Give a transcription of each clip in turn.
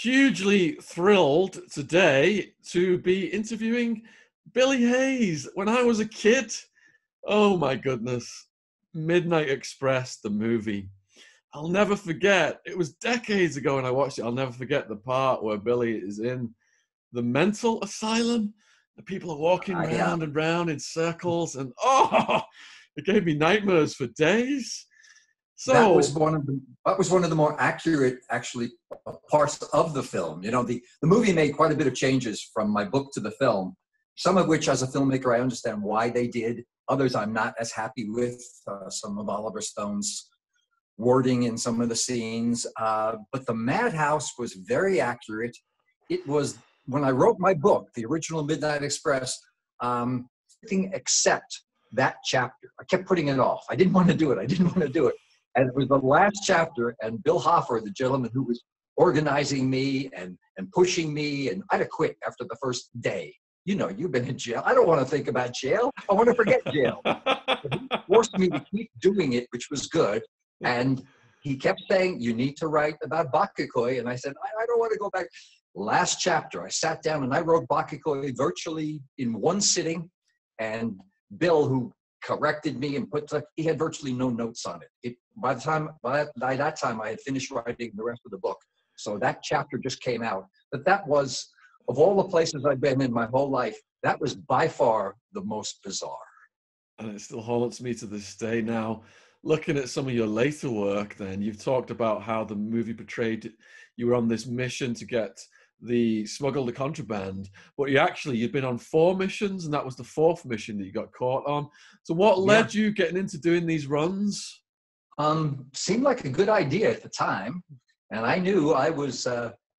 Hugely thrilled today to be interviewing Billy Hayes. When I was a kid, oh my goodness, Midnight Express, the movie. I'll never forget. It was decades ago when I watched it. I'll never forget the part where Billy is in the mental asylum. The people are walking Yeah, round and round in circles, and oh, it gave me nightmares for days. that was So, one of the more accurate, actually, parts of the film. You know, the movie made quite a bit of changes from my book to the film. Some of which, as a filmmaker, I understand why they did. Others, I'm not as happy with. Some of Oliver Stone's wording in some of the scenes, but the madhouse was very accurate. It was, when I wrote my book, the original Midnight Express, everything except that chapter. I kept putting it off. I didn't want to do it. And it was the last chapter, and Bill Hoffer, the gentleman who was organizing me and pushing me, and I'd have quit after the first day. You know, you've been in jail. I don't want to think about jail. I want to forget jail. But he forced me to keep doing it, which was good. And he kept saying, you need to write about Bakakoi. And I said, I don't want to go back. Last chapter, I sat down and I wrote Bakakoi virtually in one sitting. And Bill, who corrected me and he had virtually no notes on it. By that time, I had finished writing the rest of the book. So that chapter just came out. But that was, of all the places I've been in my whole life, that was by far the most bizarre. and it still haunts me to this day now. Looking at some of your later work, then, you've talked about how the movie portrayed you were on this mission to smuggle the contraband, but you'd been on 4 missions, and that was the 4th mission that you got caught on. So what Yeah. led you getting into doing these runs? Seemed like a good idea at the time. And I knew I was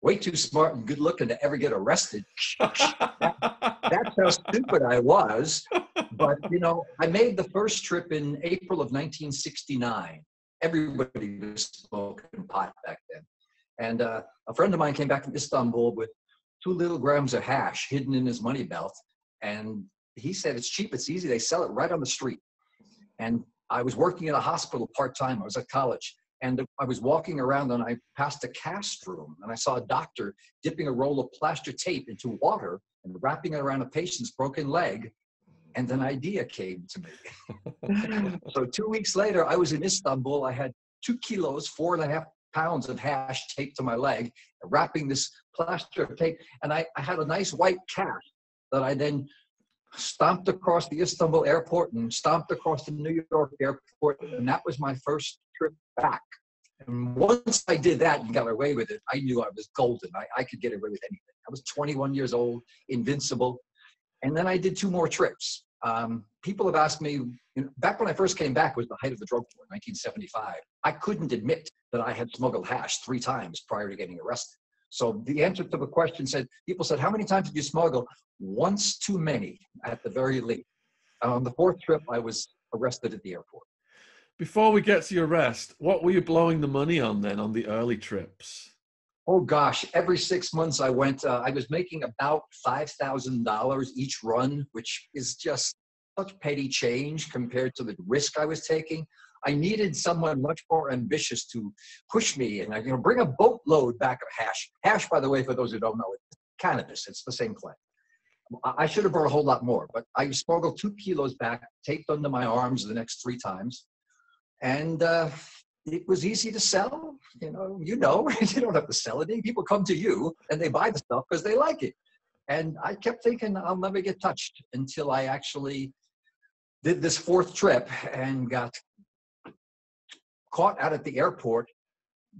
way too smart and good looking to ever get arrested. That's how stupid I was. But, you know, I made the first trip in April of 1969. Everybody was smoking pot back then. And a friend of mine came back from Istanbul with 2 little grams of hash hidden in his money belt. And he said, it's cheap, it's easy. They sell it right on the street. And I was working in a hospital part-time. I was at college. And I was walking around and I passed a cast room and I saw a doctor dipping a roll of plaster tape into water and wrapping it around a patient's broken leg. And an idea came to me. So 2 weeks later, I was in Istanbul. I had 2 kilos, 4.5 pounds of hash taped to my leg, wrapping this plaster of tape. And I had a nice white cat that I then stomped across the Istanbul airport and stomped across the New York airport. And that was my first trip back. And once I did that and got away with it, I knew I was golden. I could get away with anything. I was 21 years old, invincible. And then I did 2 more trips. People have asked me, you know, back when I first came back was the height of the drug war, 1975. I couldn't admit that I had smuggled hash 3 times prior to getting arrested. So the answer to the question people said, how many times did you smuggle? Once too many, at the very least. On the 4th trip, I was arrested at the airport. Before we get to your arrest, what were you blowing the money on then on the early trips? Oh gosh, every 6 months I went, I was making about $5,000 each run, which is just such petty change compared to the risk I was taking. I needed someone much more ambitious to push me and bring a boatload back of hash. Hash, by the way, for those who don't know, it's cannabis. It's the same plant. I should have brought a whole lot more, but I smuggled 2 kilos back, taped under my arms the next 3 times. And it was easy to sell. You don't have to sell anything. People come to you and they buy the stuff because they like it. And I kept thinking I'll never get touched until I actually did this 4th trip and got caught out at the airport.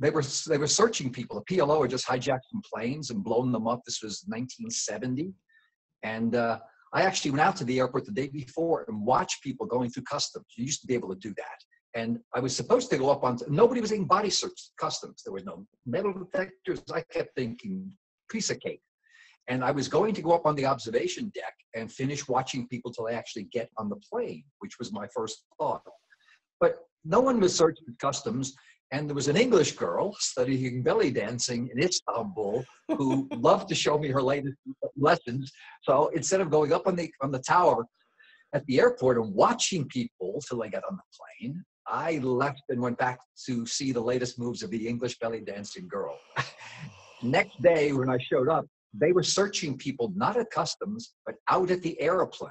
They were searching people. The PLO had just hijacked some planes and blown them up. This was 1970. And I actually went out to the airport the day before and watched people going through customs. You used to be able to do that. And I was supposed to go up on, nobody was getting body search customs. There was no metal detectors. I kept thinking, piece of cake. And I was going to go up on the observation deck and finish watching people till I actually get on the plane, which was my first thought. But no one was searching customs. And there was an English girl studying belly dancing in Istanbul who loved to show me her latest lessons. So instead of going up on the tower at the airport and watching people till I got on the plane, I left and went back to see the latest moves of the English belly dancing girl. Next day when I showed up, they were searching people not at customs, but out at the airplane.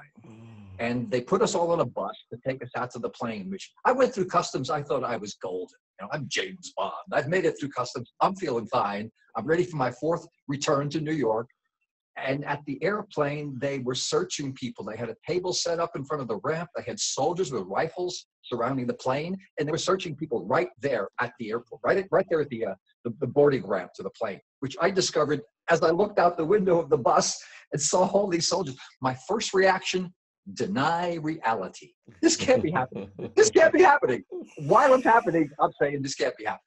And they put us all on a bus to take us out to the plane, which I went through customs. I thought I was golden. You know, I'm James Bond. I've made it through customs. I'm feeling fine. I'm ready for my 4th return to New York. And at the airplane, they were searching people. They had a table set up in front of the ramp. They had soldiers with rifles surrounding the plane, and they were searching people right there at the airport, right there at the boarding ramp to the plane, which I discovered as I looked out the window of the bus and saw all these soldiers. My first reaction, deny reality. This can't be happening. This can't be happening. While it's happening, I'm saying this can't be happening.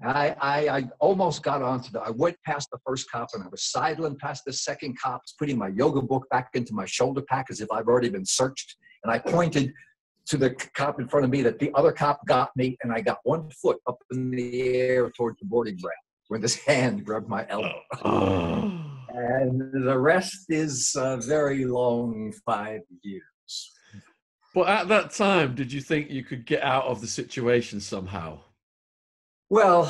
I almost got onto I went past the first cop and I was sidling past the second cop, putting my yoga book back into my shoulder pack as if I've already been searched. And I pointed to the cop in front of me that the other cop got me, and I got one foot up in the air towards the boarding ramp when this hand grabbed my elbow. And the rest is a very long 5 years. But at that time, did you think you could get out of the situation somehow? Well,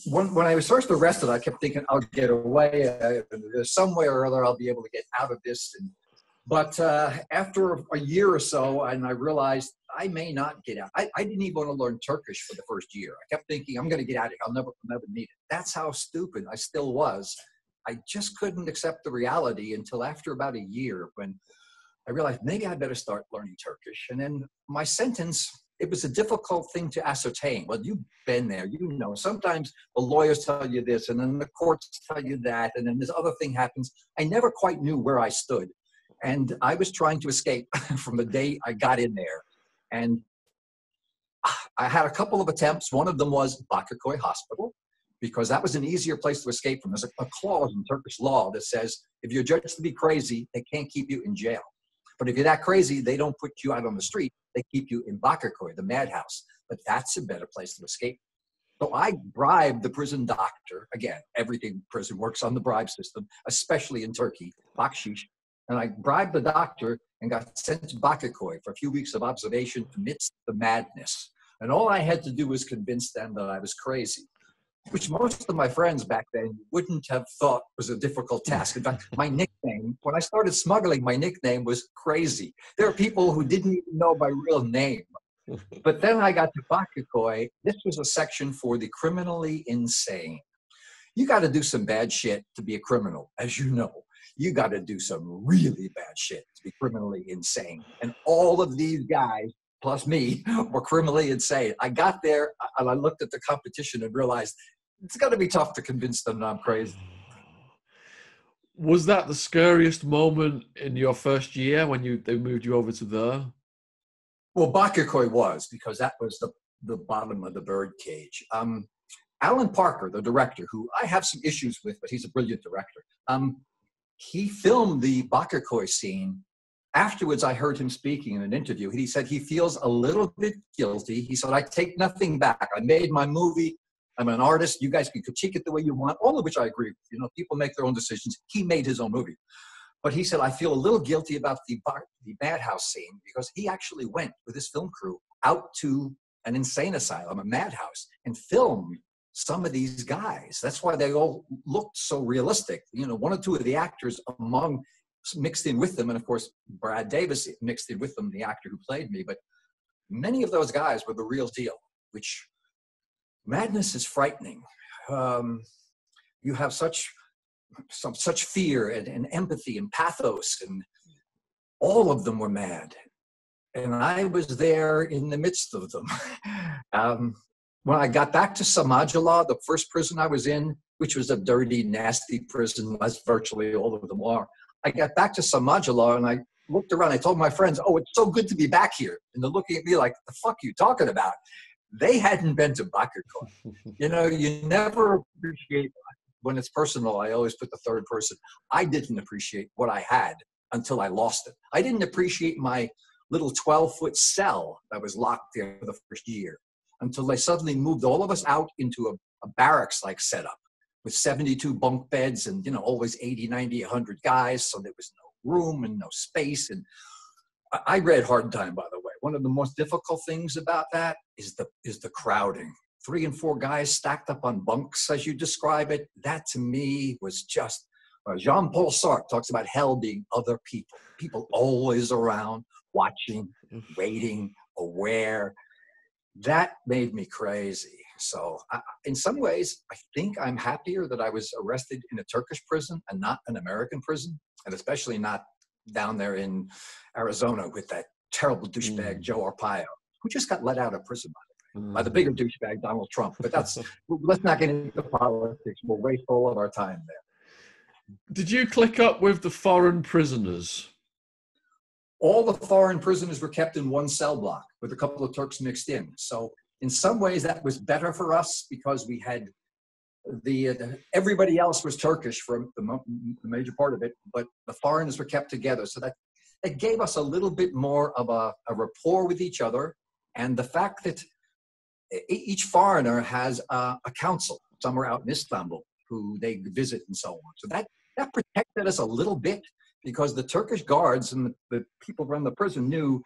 when I was first arrested, I kept thinking, I'll get away. There's somewhere or other I'll be able to get out of this. But after a year or so, and I realized I may not get out. I didn't even want to learn Turkish for the first year. I kept thinking, I'm going to get out of here. I'll never need it. That's how stupid I still was. I just couldn't accept the reality until after about a year when I realized maybe I better start learning Turkish. And then my sentence, it was a difficult thing to ascertain. Well, you've been there, you know. Sometimes the lawyers tell you this, and then the courts tell you that, and then this other thing happens. I never quite knew where I stood. And I was trying to escape from the day I got in there. And I had a couple of attempts. One of them was Bakırköy Hospital, because that was an easier place to escape from. There's a clause in Turkish law that says, if you're judged to be crazy, they can't keep you in jail. But if you're that crazy, they don't put you out on the street. They keep you in Bakırköy, the madhouse. But that's a better place to escape. So I bribed the prison doctor. Again, everything prison works on the bribe system, especially in Turkey, bakshish. And I bribed the doctor and got sent to Bakırköy for a few weeks of observation amidst the madness. And all I had to do was convince them that I was crazy, which most of my friends back then wouldn't have thought was a difficult task. In fact, my nickname, when I started smuggling, my nickname was Crazy. There are people who didn't even know my real name. But then I got to Bakırköy. This was a section for the criminally insane. You got to do some bad shit to be a criminal, as you know. You got to do some really bad shit to be criminally insane. And all of these guys, plus me, were criminally insane. I got there and I looked at the competition and realized it's got to be tough to convince them that I'm crazy. Was that the scariest moment in your first year when they moved you over to there? Well, Bakırköy was, because that was the bottom of the bird cage. Alan Parker, the director, who I have some issues with, but he's a brilliant director. He filmed the Bakırköy scene. Afterwards, I heard him speaking in an interview. He said he feels a little bit guilty. He said, I take nothing back. I made my movie. I'm an artist. You guys can critique it the way you want, all of which I agree with. You know, people make their own decisions. He made his own movie. But he said, I feel a little guilty about the madhouse scene, because he actually went with his film crew out to an insane asylum, a madhouse, and filmed some of these guys. That's why they all looked so realistic. You know, one or two of the actors mixed in with them, and of course, Brad Davis mixed in with them, the actor who played me, but many of those guys were the real deal, which madness is frightening. You have such fear and empathy and pathos, and all of them were mad. And I was there in the midst of them. When I got back to Samajala, the first prison I was in, which was a dirty, nasty prison, as virtually all of them are, I got back to Samajala and I looked around. I told my friends, oh, it's so good to be back here. And they're looking at me like, the fuck are you talking about? They hadn't been to Bakırköy. You know, you never appreciate, when it's personal, I always put the third person. I didn't appreciate what I had until I lost it. I didn't appreciate my little 12-foot cell that was locked there for the first year, until they suddenly moved all of us out into a barracks-like setup with 72 bunk beds and, you know, always 80, 90, 100 guys. So there was no room and no space. And I read Hard Time, by the way. One of the most difficult things about that is the crowding. 3 and 4 guys stacked up on bunks, as you describe it. That to me was just, Jean-Paul Sartre talks about hell being other people always around, watching, waiting, aware. That made me crazy. So in some ways, I think I'm happier that I was arrested in a Turkish prison and not an American prison, and especially not down there in Arizona with that terrible douchebag Joe Arpaio, who just got let out of prison by the bigger douchebag Donald Trump. But let's not get into politics. We'll waste all of our time there. Did you click up with the foreign prisoners? All the foreign prisoners were kept in one cell block with a couple of Turks mixed in. So in some ways that was better for us because we had everybody else was Turkish for the major part of it, but the foreigners were kept together. So that gave us a little bit more of a rapport with each other. And the fact that each foreigner has a council somewhere out in Istanbul who they visit and so on. So that protected us a little bit because the Turkish guards and the people who run the prison knew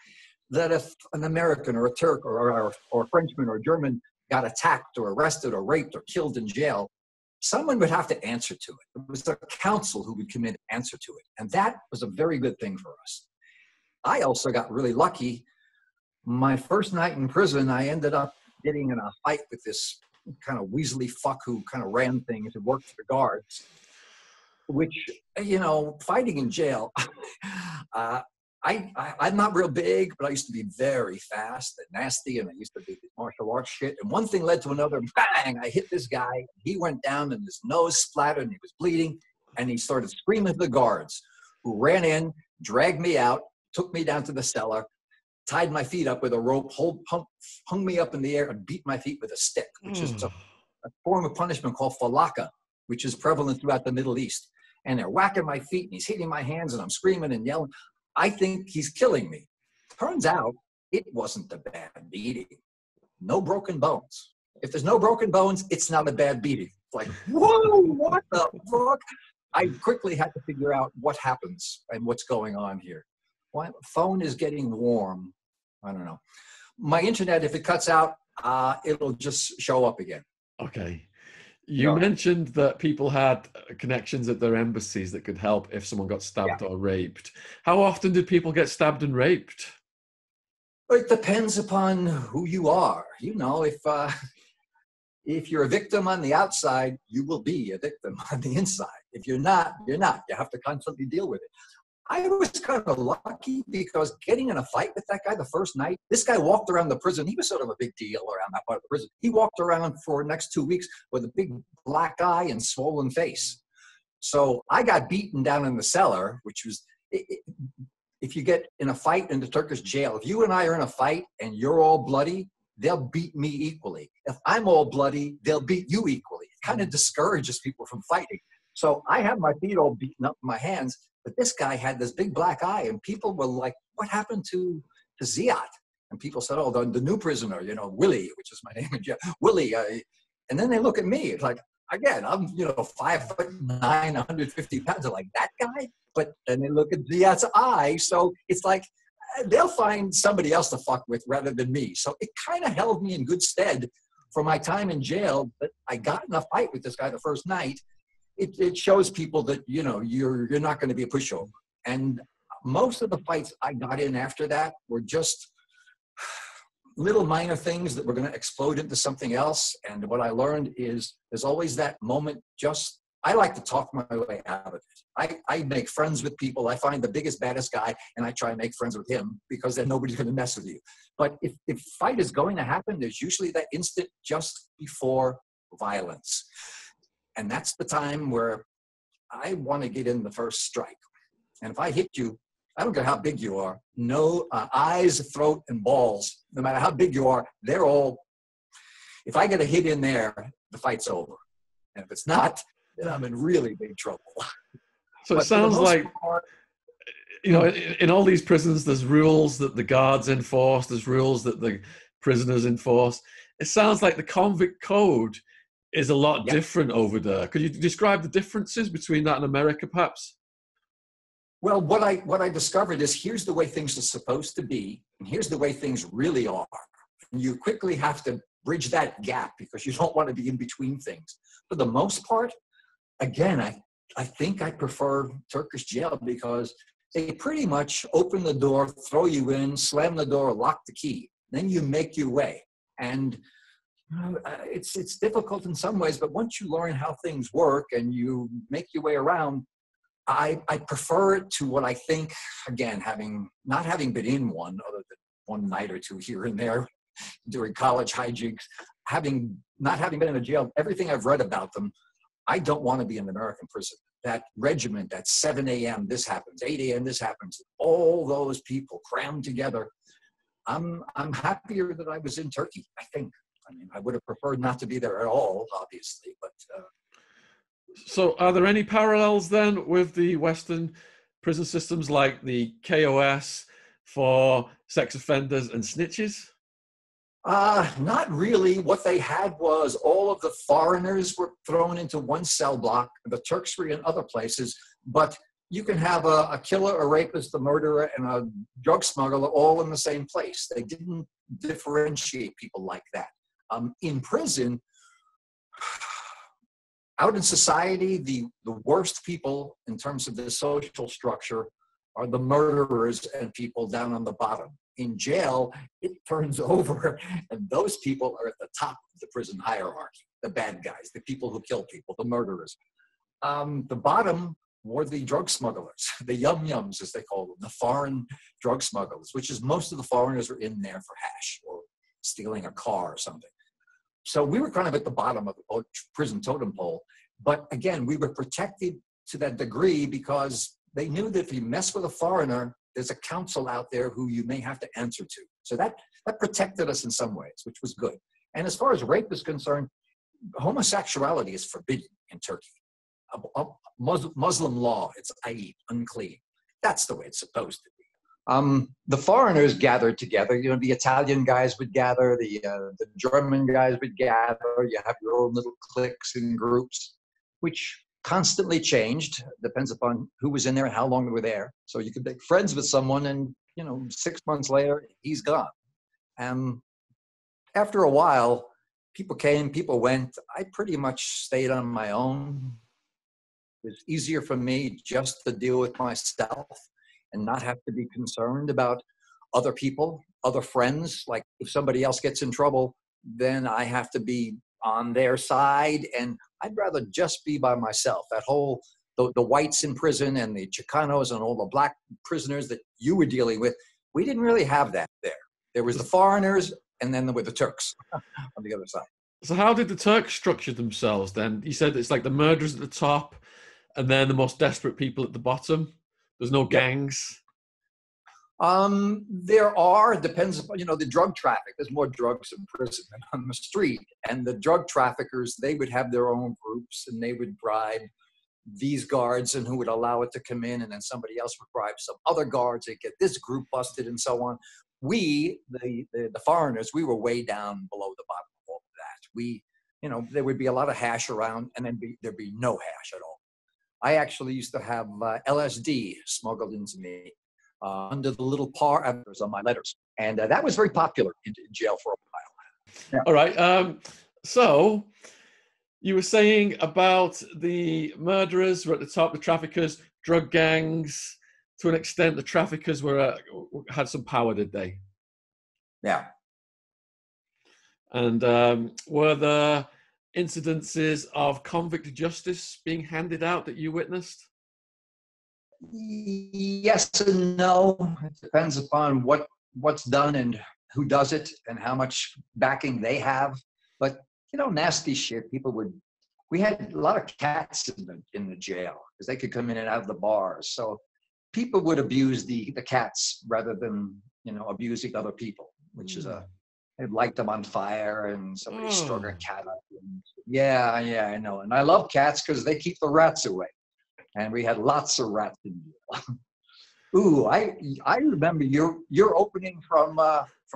that if an American or a Turk or a Frenchman or a German got attacked or arrested or raped or killed in jail, someone would have to answer to it. It was the council who would come in and answer to it. And that was a very good thing for us. I also got really lucky. My first night in prison, I ended up getting in a fight with this kind of weaselly fuck who kind of ran things and worked for the guards, which, fighting in jail, I'm not real big, but I used to be very fast and nasty, and I used to do martial arts shit. And one thing led to another, and bang, I hit this guy. He went down, and his nose splattered, and he was bleeding. And he started screaming at the guards, who ran in, dragged me out, took me down to the cellar, tied my feet up with a rope, hung me up in the air, and beat my feet with a stick, which is a form of punishment called falaka, which is prevalent throughout the Middle East. And they're whacking my feet, and he's hitting my hands, and I'm screaming and yelling. I think he's killing me. Turns out it wasn't a bad beating. No broken bones. If there's no broken bones, it's not a bad beating. It's like, whoa, what the fuck? I quickly had to figure out what happens and what's going on here. Why phone is getting warm. I don't know. My internet, if it cuts out, it'll just show up again. Okay. You mentioned that people had connections at their embassies that could help if someone got stabbed or raped. How often did people get stabbed and raped? It depends upon who you are. If you're a victim on the outside, you will be a victim on the inside. If you're not, you're not. You have to constantly deal with it. I was kind of lucky because getting in a fight with that guy the first night, this guy walked around the prison. He was sort of a big deal around that part of the prison. He walked around for the next 2 weeks with a big black eye and swollen face. So I got beaten down in the cellar, which was, if you get in a fight in the Turkish jail, if you and I are in a fight and you're all bloody, they'll beat me equally. If I'm all bloody, they'll beat you equally. It kind of discourages people from fighting. So I have my feet all beaten up in my hands. But this guy had this big black eye, and people were like, what happened to Ziad? And people said, oh, the new prisoner, Willie, which is my name in jail, Willie. And then they look at me. It's like, again, I'm, 5'9", 150 pounds. They're like, that guy? But then they look at Ziad's eye. So it's like, they'll find somebody else to fuck with rather than me. So it kind of held me in good stead for my time in jail. But I got in a fight with this guy the first night. It shows people that, you're not going to be a pushover. And most of the fights I got in after that were just little minor things that were going to explode into something else. And what I learned is there's always that moment. I like to talk my way out of it. I make friends with people. I find the biggest, baddest guy, and I try and make friends with him because then nobody's going to mess with you. But if fight is going to happen, there's usually that instant just before violence. And that's the time where I want to get in the first strike. And if I hit you, I don't care how big you are, no eyes, throat, and balls, no matter how big you are, they're all, if I get a hit in there, the fight's over. And if it's not, then I'm in really big trouble. So it sounds like, in all these prisons, there's rules that the guards enforce, there's rules that the prisoners enforce. It sounds like the convict code is a lot different over there. Could you describe the differences between that and America, perhaps? Well, what I discovered is here's the way things are supposed to be, and here's the way things really are. And you quickly have to bridge that gap because you don't want to be in between things. For the most part, again, I think I prefer Turkish jail because they pretty much open the door, throw you in, slam the door, lock the key. Then you make your way. And it's difficult in some ways, but once you learn how things work and you make your way around, I prefer it to what I think, again, not having been in one other than one night or two here and there during college hijinks, not having been in a jail, everything I've read about them, I don't want to be in an American prison. That regiment, that 7 a.m., this happens, 8 a.m., this happens, all those people crammed together. I'm happier that I was in Turkey, I think. I mean, I would have preferred not to be there at all, obviously, but... So are there any parallels then with the Western prison systems like the KOS for sex offenders and snitches? Not really. What they had was all of the foreigners were thrown into one cell block. The Turks were in other places, but you can have a killer, a rapist, a murderer, and a drug smuggler all in the same place. They didn't differentiate people like that. In prison, out in society, the worst people in terms of the social structure are the murderers and people down on the bottom. In jail, it turns over, and those people are at the top of the prison hierarchy, the bad guys, the people who kill people, the murderers. The bottom were the drug smugglers, the yum-yums, as they call them, the foreign drug smugglers, which is most of the foreigners are in there for hash or stealing a car or something. So we were kind of at the bottom of the prison totem pole. But again, we were protected to that degree because they knew that if you mess with a foreigner, there's a council out there who you may have to answer to. So that protected us in some ways, which was good. And as far as rape is concerned, homosexuality is forbidden in Turkey. Muslim law, it's ayib, unclean. That's the way it's supposed to be. The foreigners gathered together. You know, the Italian guys would gather, the German guys would gather. You have your own little cliques and groups, which constantly changed. Depends upon who was in there and how long they were there. So you could make friends with someone, and 6 months later, he's gone. After a while, people came, people went. I pretty much stayed on my own. It was easier for me just to deal with myself and not have to be concerned about other people, other friends. Like if somebody else gets in trouble, then I have to be on their side, and I'd rather just be by myself. That whole, the whites in prison and the Chicanos and all the black prisoners that you were dealing with, we didn't really have that there. There was the foreigners, and then there were the Turks on the other side. So how did the Turks structure themselves then? You said it's like the murderers at the top and then the most desperate people at the bottom. There's no gangs. There are, depends upon, the drug traffic. There's more drugs in prison than on the street. And the drug traffickers, they would have their own groups, and they would bribe these guards and who would allow it to come in. And then somebody else would bribe some other guards. They'd get this group busted and so on. We, the foreigners, we were way down below the bottom of all of that. We, there would be a lot of hash around, and then there'd be no hash at all. I actually used to have LSD smuggled into me under the little address on my letters. And that was very popular in jail for a while. Yeah. All right. So you were saying about the murderers were at the top, the traffickers, drug gangs. To an extent, the traffickers had some power, did they? Yeah. And were there incidences of convict justice being handed out that you witnessed? Yes and no. It depends upon what's done and who does it and how much backing they have. But nasty shit. We had a lot of cats in the jail because they could come in and out of the bars. So people would abuse the cats rather than abusing other people, which is they'd light them on fire and somebody strung a cat up. Yeah, I know. And I love cats because they keep the rats away. And we had lots of rats in jail. Ooh, I remember your opening from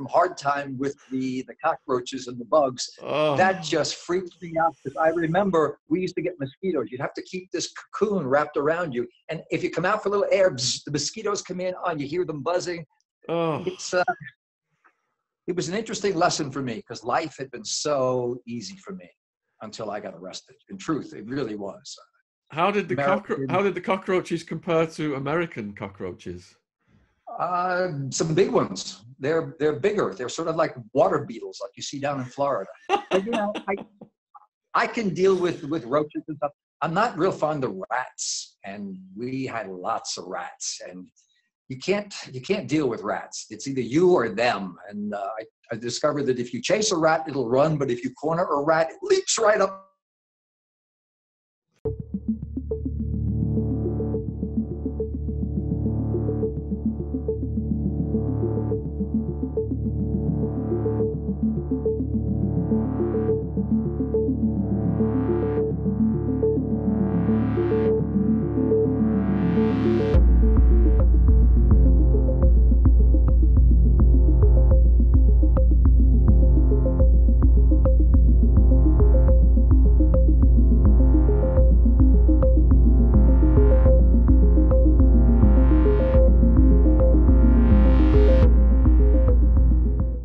Hard Time with the cockroaches and the bugs. Oh. That just freaked me out because I remember we used to get mosquitoes. You'd have to keep this cocoon wrapped around you, and if you come out for a little air, the mosquitoes come in. You hear them buzzing. Oh. It's it was an interesting lesson for me because life had been so easy for me until I got arrested. In truth, it really was. How did the cockroaches compare to American cockroaches? Some big ones. They're bigger. They're sort of like water beetles, like you see down in Florida. But, you know, I can deal with roaches and stuff. I'm not real fond of rats, and we had lots of rats. And you can't deal with rats. It's either you or them. And I discovered that if you chase a rat, it'll run, but if you corner a rat, it leaps right up